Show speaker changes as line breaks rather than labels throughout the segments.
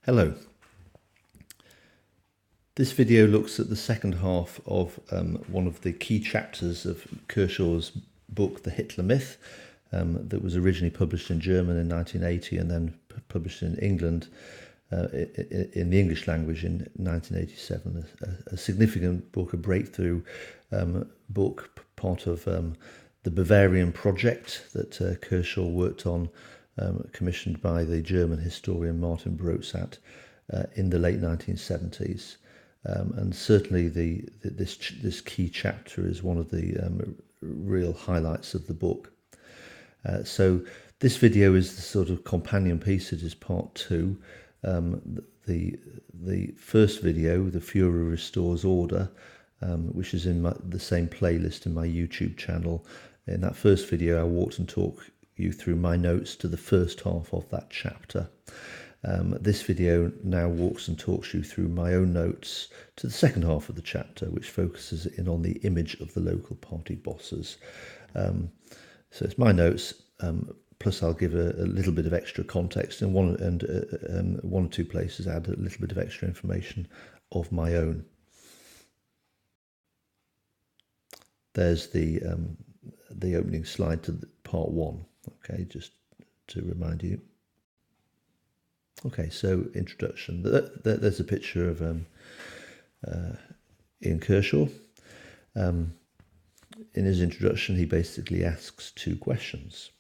Hello. This video looks at the second half of one of the key chapters of Kershaw's book, The Hitler Myth, that was originally published in German in 1980 and then published in England in the English language in 1987. A significant book, a breakthrough book, part of the Bavarian project that Kershaw worked on, commissioned by the German historian Martin Brotzat in the late 1970s. And certainly this key chapter is one of the real highlights of the book. So this video is the sort of companion piece. It is part two. The first video, The Fuhrer Restores Order, which is in the same playlist in my YouTube channel. In that first video, I walked and talked you through my notes to the first half of that chapter. This video now walks and talks you through my own notes to the second half of the chapter, which focuses in on the image of the local party bosses. So it's my notes, plus I'll give a little bit of extra context, and one or two places add a little bit of extra information of my own. There's the opening slide to part one. Okay, just to remind you. Okay, so introduction. There's a picture of Ian Kershaw. In his introduction, he basically asks two questions.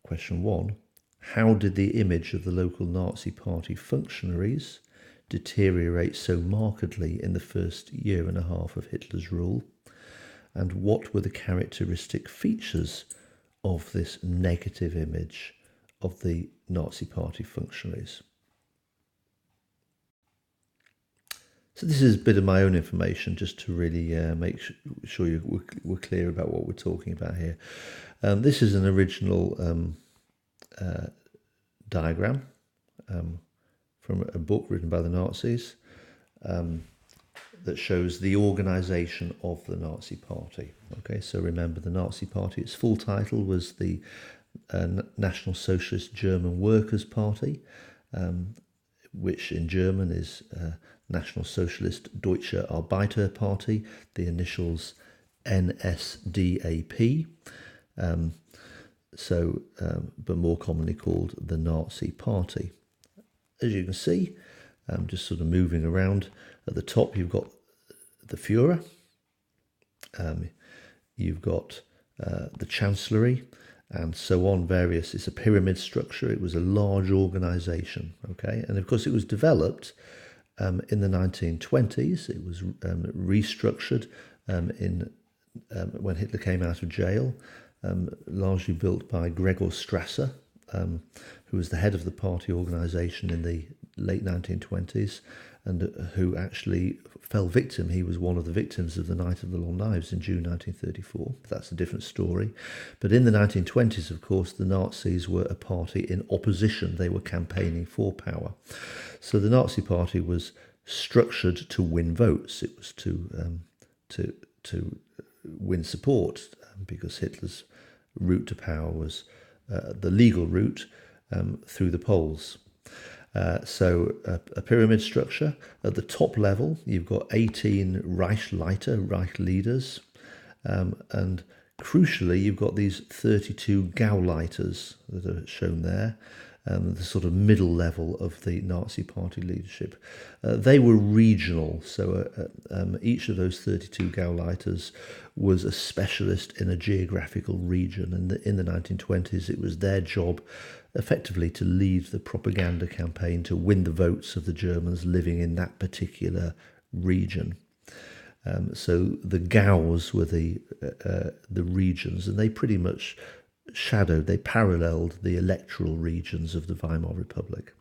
Question one, how did the image of the local Nazi party functionaries deteriorate so markedly in the first year and a half of Hitler's rule? And what were the characteristic features of this negative image of the Nazi party functionaries? So this is a bit of my own information, just to really make sure we're clear about what we're talking about here. This is an original diagram from a book written by the Nazis that shows the organisation of the Nazi Party. Okay, so remember the Nazi Party, its full title was the National Socialist German Workers' Party, which in German is National Socialist Deutsche Arbeiter Party, the initials NSDAP, but more commonly called the Nazi Party. As you can see, just sort of moving around, at the top you've got the Führer, you've got the Chancellery, and so on, it's a pyramid structure. It was a large organisation, okay? And of course it was developed in the 1920s. It was restructured when Hitler came out of jail, largely built by Gregor Strasser, who was the head of the party organisation in the late 1920s, and who actually fell victim. He was one of the victims of the Night of the Long Knives in June 1934. That's a different story. But in the 1920s, of course, the Nazis were a party in opposition. They were campaigning for power. So the Nazi Party was structured to win votes. It was to win support, because Hitler's route to power was the legal route through the polls. So a pyramid structure. At the top level, you've got 18 Reichsleiter, Reich leaders, and crucially, you've got these 32 Gauleiters that are shown there, the sort of middle level of the Nazi party leadership. They were regional, so each of those 32 Gauleiters was a specialist in a geographical region, and in the 1920s it was their job effectively to lead the propaganda campaign to win the votes of the Germans living in that particular region. So the Gaus were the regions, and they pretty much they paralleled the electoral regions of the Weimar Republic.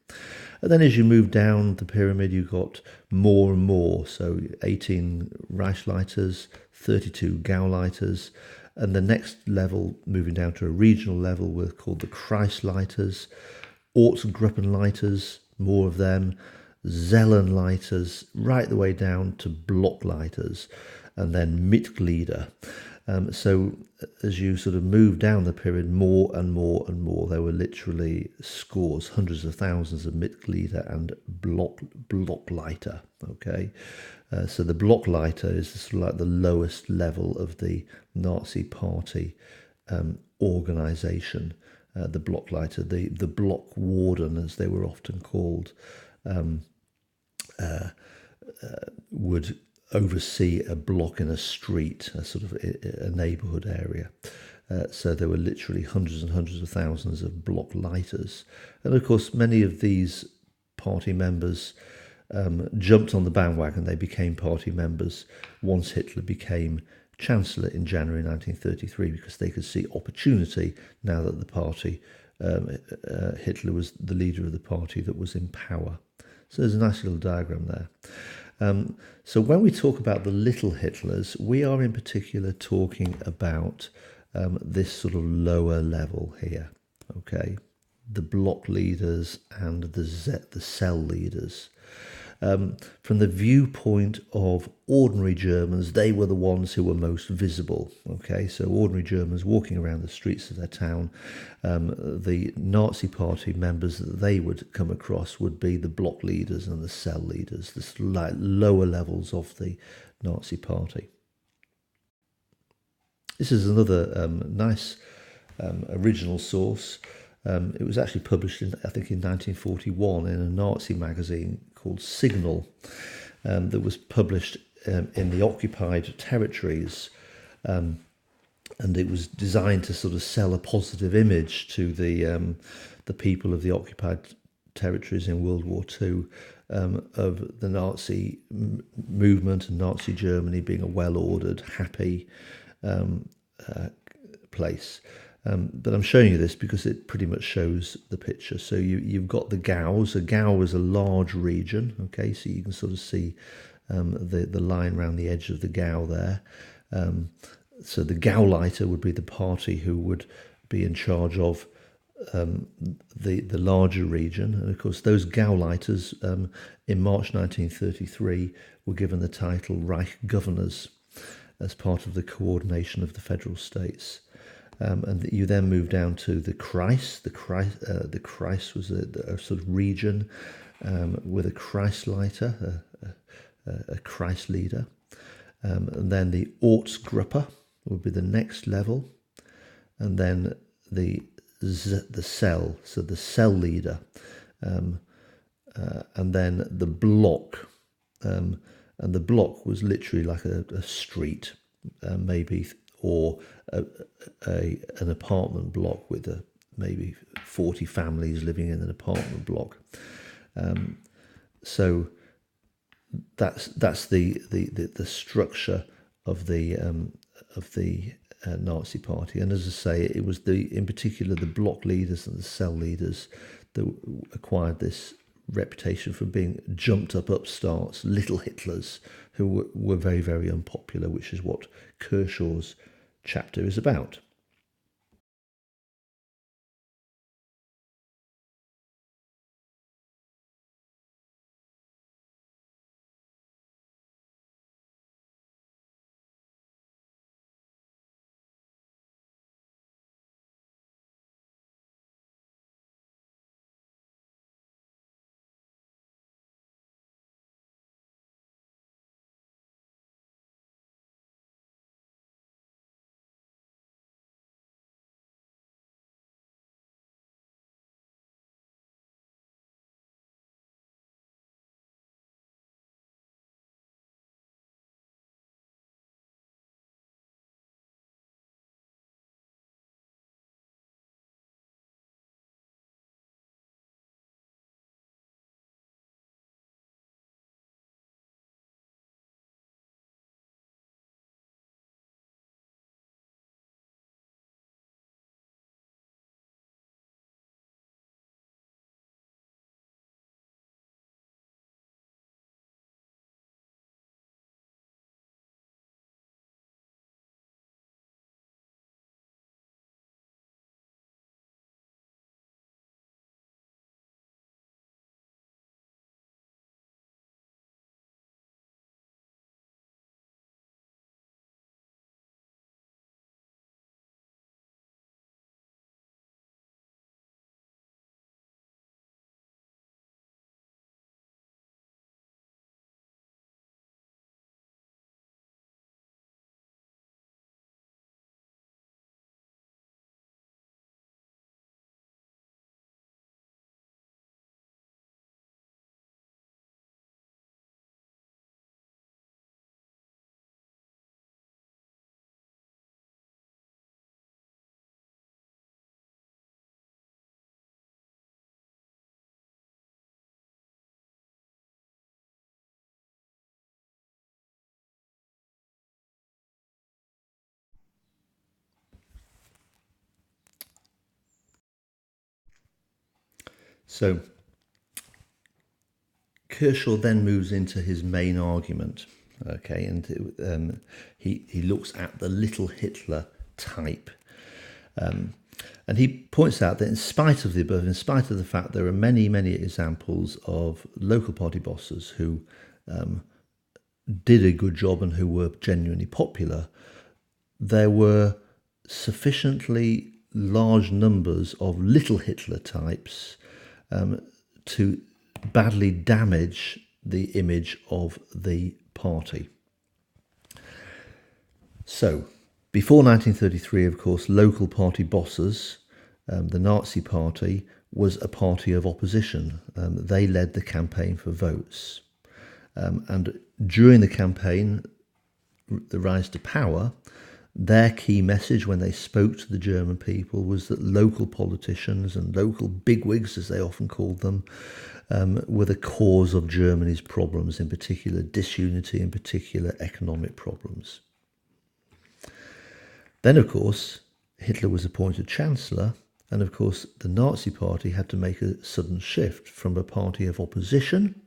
And then as you move down the pyramid, you've got more and more, so 18 Reichsleiters, 32 Gauleiters, and the next level, moving down to a regional level, were called the Kreisleiters, Ortsgruppenleiters, more of them, Zellenleiters, right the way down to Blockleiters, and then Mitglieder. So as you sort of move down the period, more and more and more, there were literally scores, hundreds of thousands of Mitglieder and Blockleiter. Okay, so the Blockleiter is sort of like the lowest level of the Nazi Party organization. The Blockleiter, the Block Warden, as they were often called, would oversee a block in a street, a sort of a neighbourhood area. So there were literally hundreds and hundreds of thousands of block lighters. And of course, many of these party members jumped on the bandwagon. They became party members once Hitler became Chancellor in January 1933, because they could see opportunity now that the party, Hitler was the leader of the party that was in power. So there's a nice little diagram there. So when we talk about the little Hitlers, we are in particular talking about this sort of lower level here, okay? The block leaders and the cell leaders. From the viewpoint of ordinary Germans, they were the ones who were most visible. Okay, so ordinary Germans walking around the streets of their town, the Nazi Party members that they would come across would be the block leaders and the cell leaders, the slight lower levels of the Nazi Party. This is another nice original source. It was actually published, I think, in 1941 in a Nazi magazine called Signal, that was published in the occupied territories, and it was designed to sort of sell a positive image to the people of the occupied territories in World War II, of the Nazi movement and Nazi Germany being a well-ordered, happy place. But I'm showing you this because it pretty much shows the picture. So you've got the Gaus. A Gau is a large region, okay? So you can sort of see the line around the edge of the Gau there. So the Gauleiter would be the party who would be in charge of the larger region. And of course, those Gauleiters in March 1933 were given the title Reich Governors as part of the coordination of the federal states. And you then move down to the Kreis. The Kreis was a sort of region with a Kreisleiter, a Kreis leader. And then the Ortsgruppe would be the next level. And then the cell, so the cell leader. And then the block. And the block was literally like a street, maybe, or an apartment block with maybe 40 families living in an apartment block. So that's the structure of the Nazi Party. And as I say, it was in particular the block leaders and the cell leaders that acquired this reputation for being jumped up upstarts, little Hitlers, who were very, very unpopular, which is what Kershaw's chapter is about. So Kershaw then moves into his main argument, okay, and he looks at the little Hitler type. And he points out that in spite of the above, in spite of the fact there are many, many examples of local party bosses who did a good job and who were genuinely popular, there were sufficiently large numbers of little Hitler types to badly damage the image of the party. So, before 1933, of course, local party bosses, the Nazi Party, was a party of opposition. They led the campaign for votes. And during the campaign, the rise to power, their key message when they spoke to the German people was that local politicians and local bigwigs, as they often called them, were the cause of Germany's problems, in particular disunity, in particular economic problems. Then, of course, Hitler was appointed Chancellor, and of course the Nazi Party had to make a sudden shift from a party of opposition,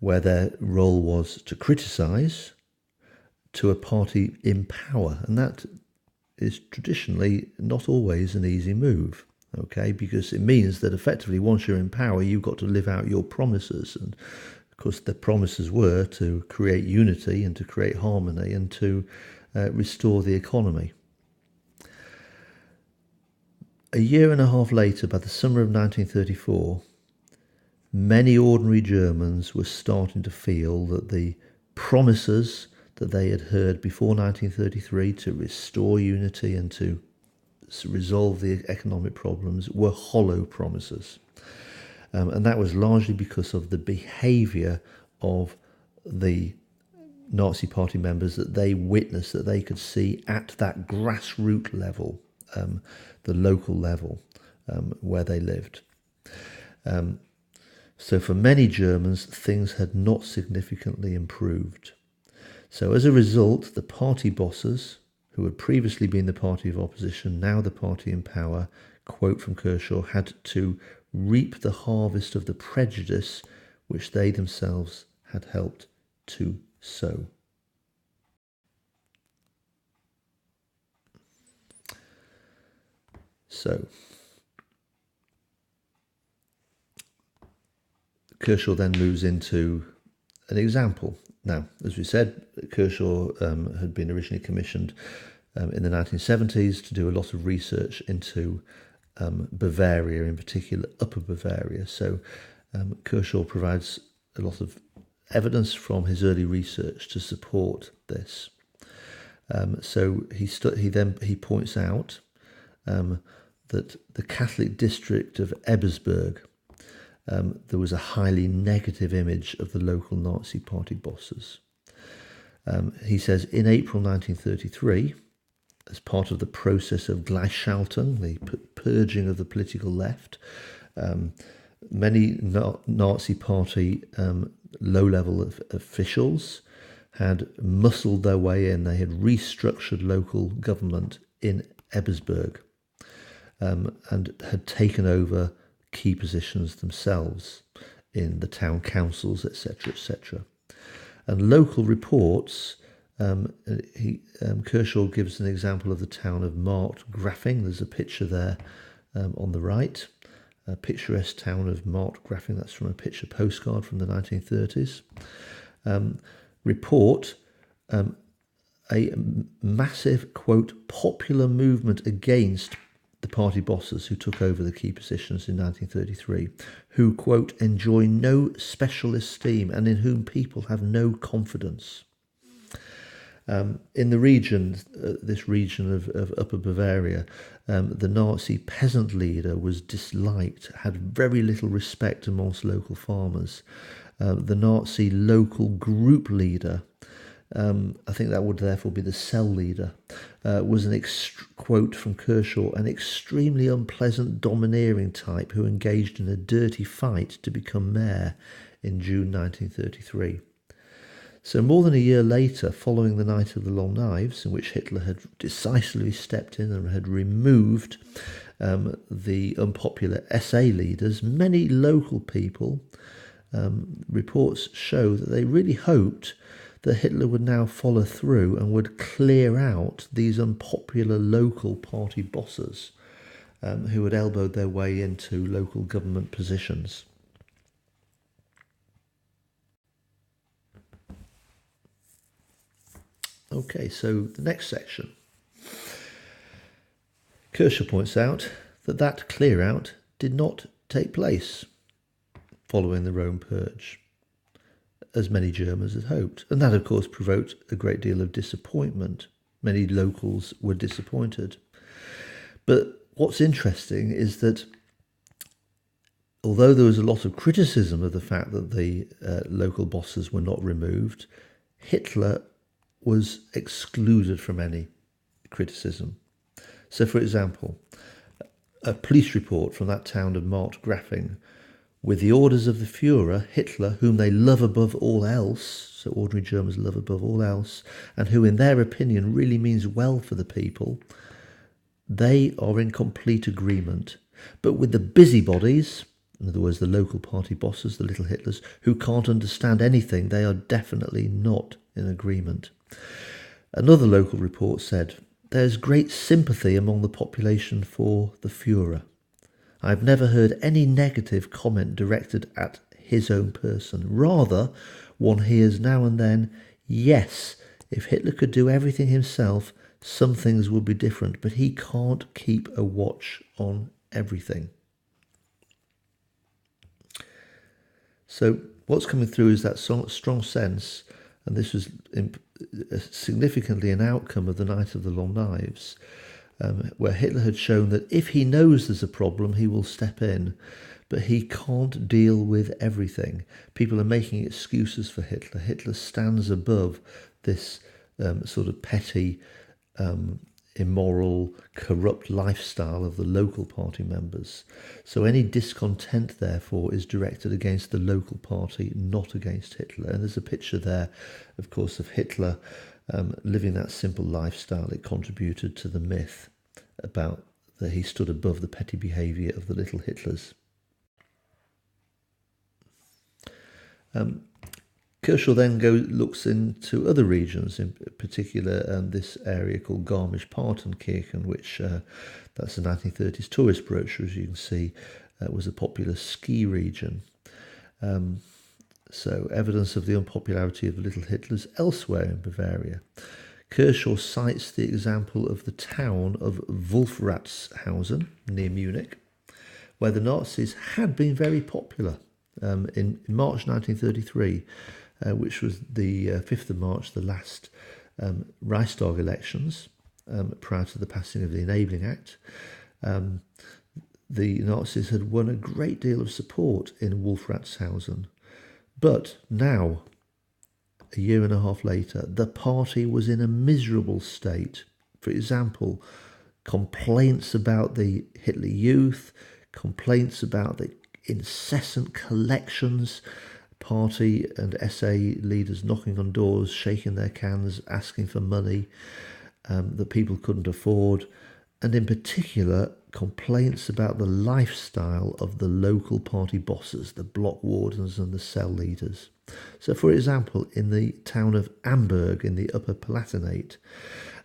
where their role was to criticise, to a party in power. And that is traditionally not always an easy move, okay, because it means that effectively once you're in power, you've got to live out your promises. And of course the promises were to create unity and to create harmony and to restore the economy. A year and a half later, by the summer of 1934, many ordinary Germans were starting to feel that the promises that they had heard before 1933 to restore unity and to resolve the economic problems were hollow promises. And that was largely because of the behaviour of the Nazi Party members that they witnessed, that they could see at that grassroots level, the local level where they lived. So for many Germans, things had not significantly improved. So as a result, the party bosses, who had previously been the party of opposition, now the party in power, quote from Kershaw, had to reap the harvest of the prejudice which they themselves had helped to sow. So, Kershaw then moves into an example. Now, as we said, Kershaw had been originally commissioned in the 1970s to do a lot of research into Bavaria, in particular Upper Bavaria. So Kershaw provides a lot of evidence from his early research to support this. So he points out that the Catholic district of Ebersberg, there was a highly negative image of the local Nazi Party bosses. He says in April 1933, as part of the process of Gleichschaltung, the purging of the political left, many Nazi Party low-level officials had muscled their way in. They had restructured local government in Ebersberg and had taken over key positions themselves in the town councils, etc., etc. And local reports, Kershaw gives an example of the town of Marktgraffing. There's a picture there on the right, a picturesque town of Marktgraffing. That's from a picture postcard from the 1930s. Report a massive, quote, popular movement against the party bosses who took over the key positions in 1933, who, quote, enjoy no special esteem and in whom people have no confidence. In the region, this region of Upper Bavaria, the Nazi peasant leader was disliked, had very little respect amongst local farmers. The Nazi local group leader, I think that would therefore be the cell leader, was quote from Kershaw, an extremely unpleasant domineering type who engaged in a dirty fight to become mayor in June 1933. So more than a year later, following the Night of the Long Knives, in which Hitler had decisively stepped in and had removed the unpopular SA leaders, many local people, reports show that they really hoped that Hitler would now follow through and would clear out these unpopular local party bosses who had elbowed their way into local government positions. Okay, so the next section. Kershaw points out that clear out did not take place following the Rome Purge, as many Germans had hoped. And that, of course, provoked a great deal of disappointment. Many locals were disappointed. But what's interesting is that although there was a lot of criticism of the fact that the local bosses were not removed, Hitler was excluded from any criticism. So, for example, a police report from that town of marked Grafing, with the orders of the Führer, Hitler, whom they love above all else, so ordinary Germans love above all else, and who in their opinion really means well for the people, they are in complete agreement. But with the busybodies, in other words, the local party bosses, the little Hitlers, who can't understand anything, they are definitely not in agreement. Another local report said, "There's great sympathy among the population for the Führer. I've never heard any negative comment directed at his own person. Rather, one hears now and then, yes, if Hitler could do everything himself, some things would be different, but he can't keep a watch on everything." So what's coming through is that strong sense, and this was significantly an outcome of the Night of the Long Knives, where Hitler had shown that if he knows there's a problem, he will step in, but he can't deal with everything. People are making excuses for Hitler. Hitler stands above this sort of petty, immoral, corrupt lifestyle of the local party members. So any discontent, therefore, is directed against the local party, not against Hitler. And there's a picture there, of course, of Hitler living that simple lifestyle. It contributed to the myth about that he stood above the petty behaviour of the little Hitlers. Kershaw then looks into other regions, in particular this area called Garmisch-Partenkirchen, which that's the 1930s tourist brochure, as you can see, was a popular ski region. So evidence of the unpopularity of the little Hitlers elsewhere in Bavaria. Kershaw cites the example of the town of Wolfratshausen, near Munich, where the Nazis had been very popular. In March 1933, which was the 5th of March, the last Reichstag elections prior to the passing of the Enabling Act, the Nazis had won a great deal of support in Wolfratshausen. But now, a year and a half later, the party was in a miserable state. For example, complaints about the Hitler Youth, complaints about the incessant collections, party and SA leaders knocking on doors, shaking their cans, asking for money that people couldn't afford, and in particular complaints about the lifestyle of the local party bosses, the block wardens and the cell leaders. So, for example, in the town of Amberg in the Upper Palatinate,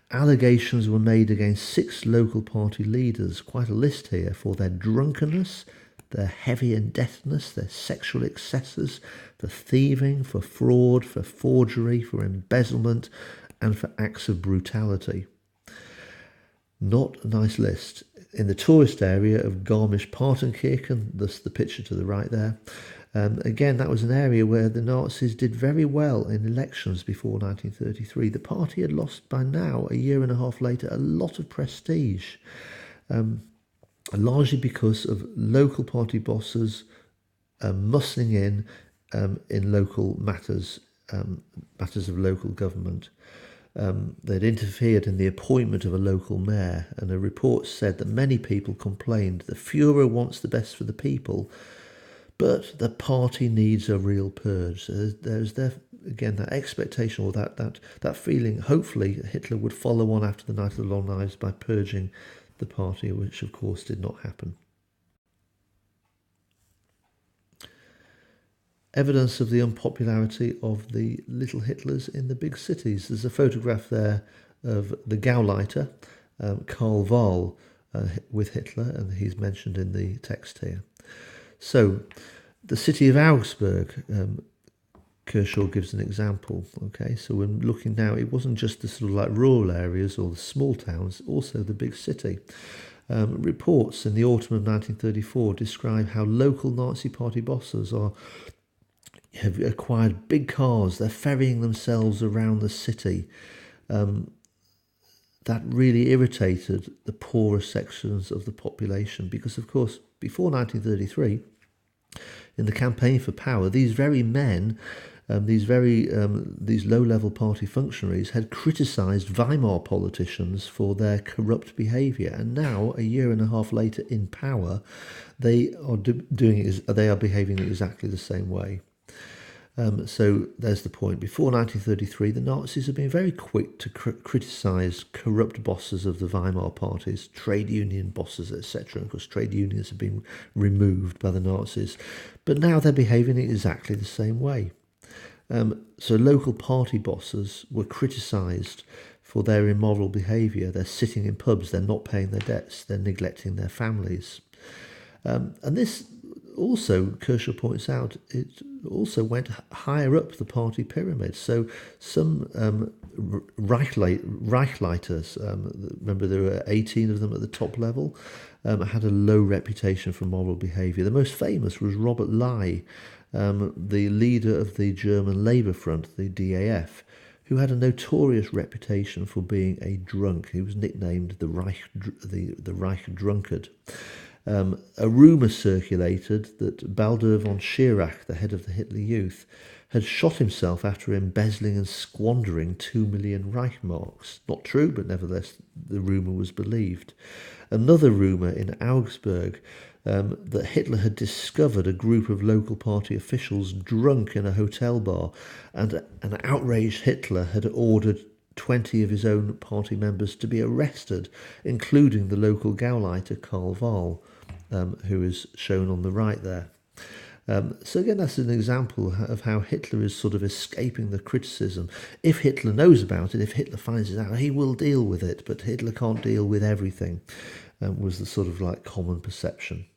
allegations were made against 6 local party leaders, quite a list here, for their drunkenness, their heavy indebtedness, their sexual excesses, for thieving, for fraud, for forgery, for embezzlement, and for acts of brutality. Not a nice list. In the tourist area of Garmisch-Partenkirchen, thus the picture to the right there, again, that was an area where the Nazis did very well in elections before 1933. The party had lost by now, a year and a half later, a lot of prestige, largely because of local party bosses muscling in local matters, matters of local government. They'd interfered in the appointment of a local mayor, and a report said that many people complained the Führer wants the best for the people, but the party needs a real purge. So there's again that expectation, or that feeling. Hopefully Hitler would follow on after the Night of the Long Knives by purging the party, which of course did not happen. Evidence of the unpopularity of the little Hitlers in the big cities. There's a photograph there of the Gauleiter, Karl Wahl, with Hitler, and he's mentioned in the text here. So, the city of Augsburg, Kershaw gives an example. Okay, so we're looking now, it wasn't just the sort of like rural areas or the small towns, also the big city. Reports in the autumn of 1934 describe how local Nazi party bosses have acquired big cars. They're ferrying themselves around the city. That really irritated the poorer sections of the population because, of course, before 1933, in the campaign for power, these very men, these low-level party functionaries had criticised Weimar politicians for their corrupt behaviour, and now, a year and a half later in power, they are behaving in exactly the same way. So there's the point. Before 1933, the Nazis had been very quick to criticise corrupt bosses of the Weimar parties, trade union bosses, etc. Of course, trade unions have been removed by the Nazis. But now they're behaving in exactly the same way. So local party bosses were criticised for their immoral behaviour. They're sitting in pubs, they're not paying their debts, they're neglecting their families. And this also, Kershaw points out, it also went higher up the party pyramid. So some Reichleiters, remember there were 18 of them at the top level, had a low reputation for moral behaviour. The most famous was Robert Lai, the leader of the German Labour Front, the DAF, who had a notorious reputation for being a drunk. He was nicknamed the Reich Drunkard. A rumour circulated that Baldur von Schirach, the head of the Hitler Youth, had shot himself after embezzling and squandering 2 million Reichmarks. Not true, but nevertheless the rumour was believed. Another rumour in Augsburg that Hitler had discovered a group of local party officials drunk in a hotel bar, and an outraged Hitler had ordered 20 of his own party members to be arrested, including the local Gauleiter Karl Wahl, who is shown on the right there. So again, that's an example of how Hitler is sort of escaping the criticism. If Hitler knows about it, if Hitler finds it out, he will deal with it, but Hitler can't deal with everything, was the sort of like common perception.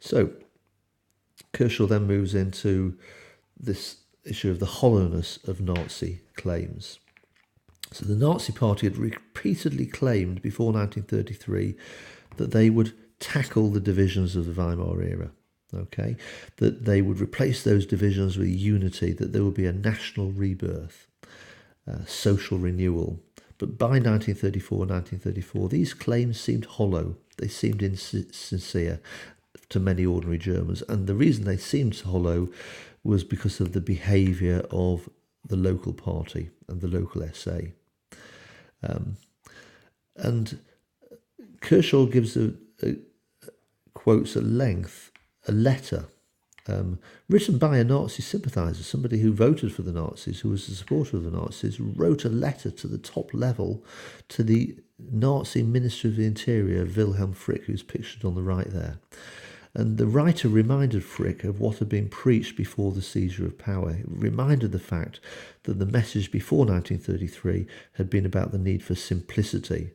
So Kershaw then moves into this issue of the hollowness of Nazi claims. So the Nazi Party had repeatedly claimed before 1933 that they would tackle the divisions of the Weimar era, okay? That they would replace those divisions with unity, that there would be a national rebirth, social renewal. But by 1934, these claims seemed hollow. They seemed insincere to many ordinary Germans. And the reason they seemed hollow was because of the behaviour of the local party and the local SA. And Kershaw gives quotes at length a letter written by a Nazi sympathiser, somebody who voted for the Nazis, who was a supporter of the Nazis, wrote a letter to the top level to the Nazi Minister of the Interior, Wilhelm Frick, who's pictured on the right there. And the writer reminded Frick of what had been preached before the seizure of power. It reminded the fact that the message before 1933 had been about the need for simplicity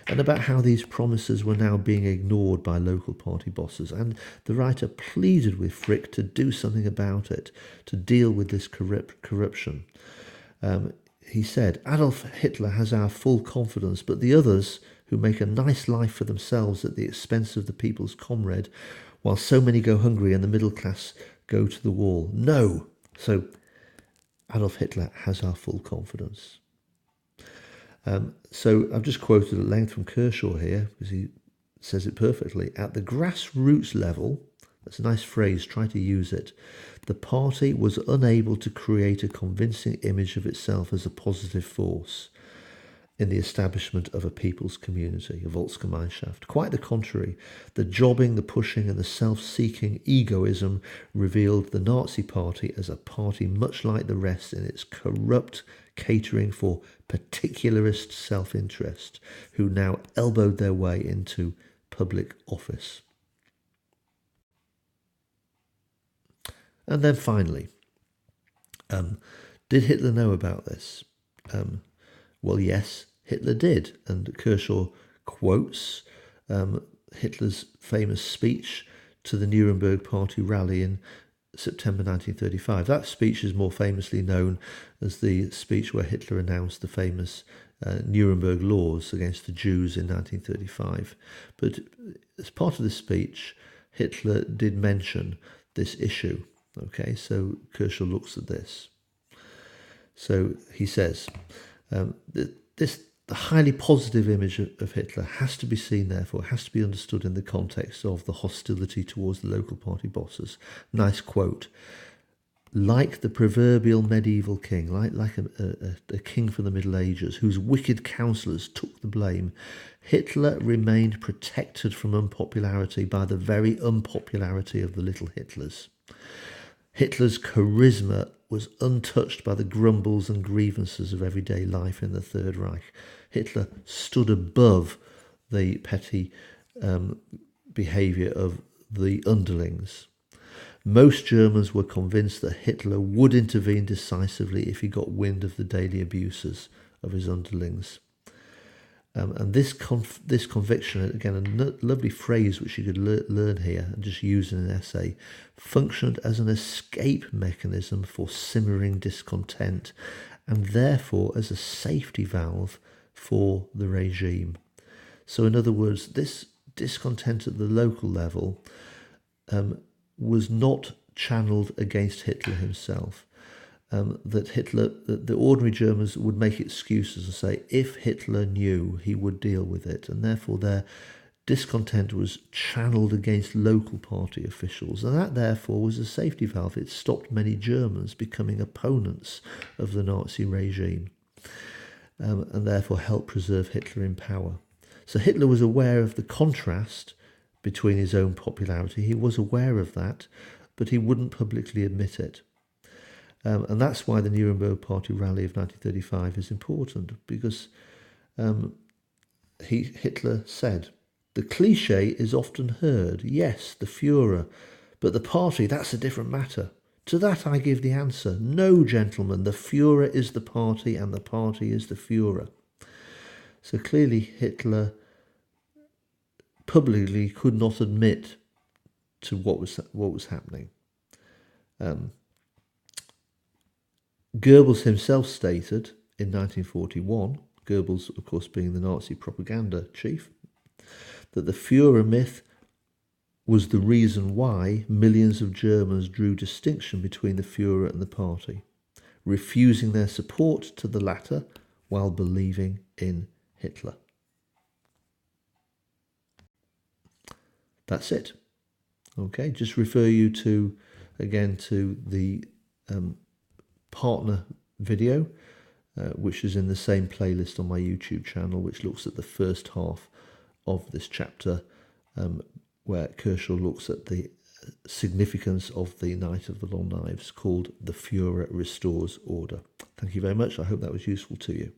and about how these promises were now being ignored by local party bosses. And the writer pleaded with Frick to do something about it, to deal with this corruption. He said, "Adolf Hitler has our full confidence, but the others who make a nice life for themselves at the expense of the people's comrade, while so many go hungry and the middle class go to the wall. No!" So Adolf Hitler has our full confidence. So I've just quoted at length from Kershaw here, because he says it perfectly. At the grassroots level, that's a nice phrase, try to use it, the party was unable to create a convincing image of itself as a positive force. in the establishment of a people's community, a Volksgemeinschaft. Quite the contrary, the jobbing, the pushing, and the self-seeking egoism revealed the Nazi Party as a party much like the rest in its corrupt catering for particularist self-interest, who now elbowed their way into public office. And then finally, did Hitler know about this? Well, yes, Hitler did. And Kershaw quotes Hitler's famous speech to the Nuremberg Party rally in September 1935. That speech is more famously known as the speech where Hitler announced the famous Nuremberg laws against the Jews in 1935. But as part of this speech, Hitler did mention this issue. Okay, so Kershaw looks at this. So he says, the highly positive image of Hitler has to be seen, therefore, has to be understood in the context of the hostility towards the local party bosses. Nice quote. Like the proverbial medieval king, like a king from the Middle Ages, whose wicked counsellors took the blame, Hitler remained protected from unpopularity by the very unpopularity of the little Hitlers. Hitler's charisma was untouched by the grumbles and grievances of everyday life in the Third Reich. Hitler stood above the petty behaviour of the underlings. Most Germans were convinced that Hitler would intervene decisively if he got wind of the daily abuses of his underlings. And this conviction, again, a lovely phrase which you could learn here and just use in an essay, functioned as an escape mechanism for simmering discontent and therefore as a safety valve for the regime. So in other words, this discontent at the local level was not channeled against Hitler himself. That the ordinary Germans would make excuses and say if Hitler knew, he would deal with it, and therefore their discontent was channeled against local party officials, and that therefore was a safety valve. It stopped many Germans becoming opponents of the Nazi regime, and therefore helped preserve Hitler in power. So Hitler was aware of the contrast between his own popularity. He was aware of that, but he wouldn't publicly admit it. And that's why the Nuremberg Party rally of 1935 is important, because Hitler said, the cliche is often heard, yes, the Führer, but the party, that's a different matter. To that I give the answer, no, gentlemen, the Führer is the party and the party is the Führer. So clearly Hitler publicly could not admit to what was happening. Goebbels himself stated in 1941, Goebbels of course being the Nazi propaganda chief, that the Führer myth was the reason why millions of Germans drew distinction between the Führer and the party, refusing their support to the latter while believing in Hitler. That's it. Okay, just refer you to, again, to the partner video, which is in the same playlist on my YouTube channel, which looks at the first half of this chapter, where Kershaw looks at the significance of the Night of the Long Knives, called The Führer Restores Order. Thank you very much. I hope that was useful to you.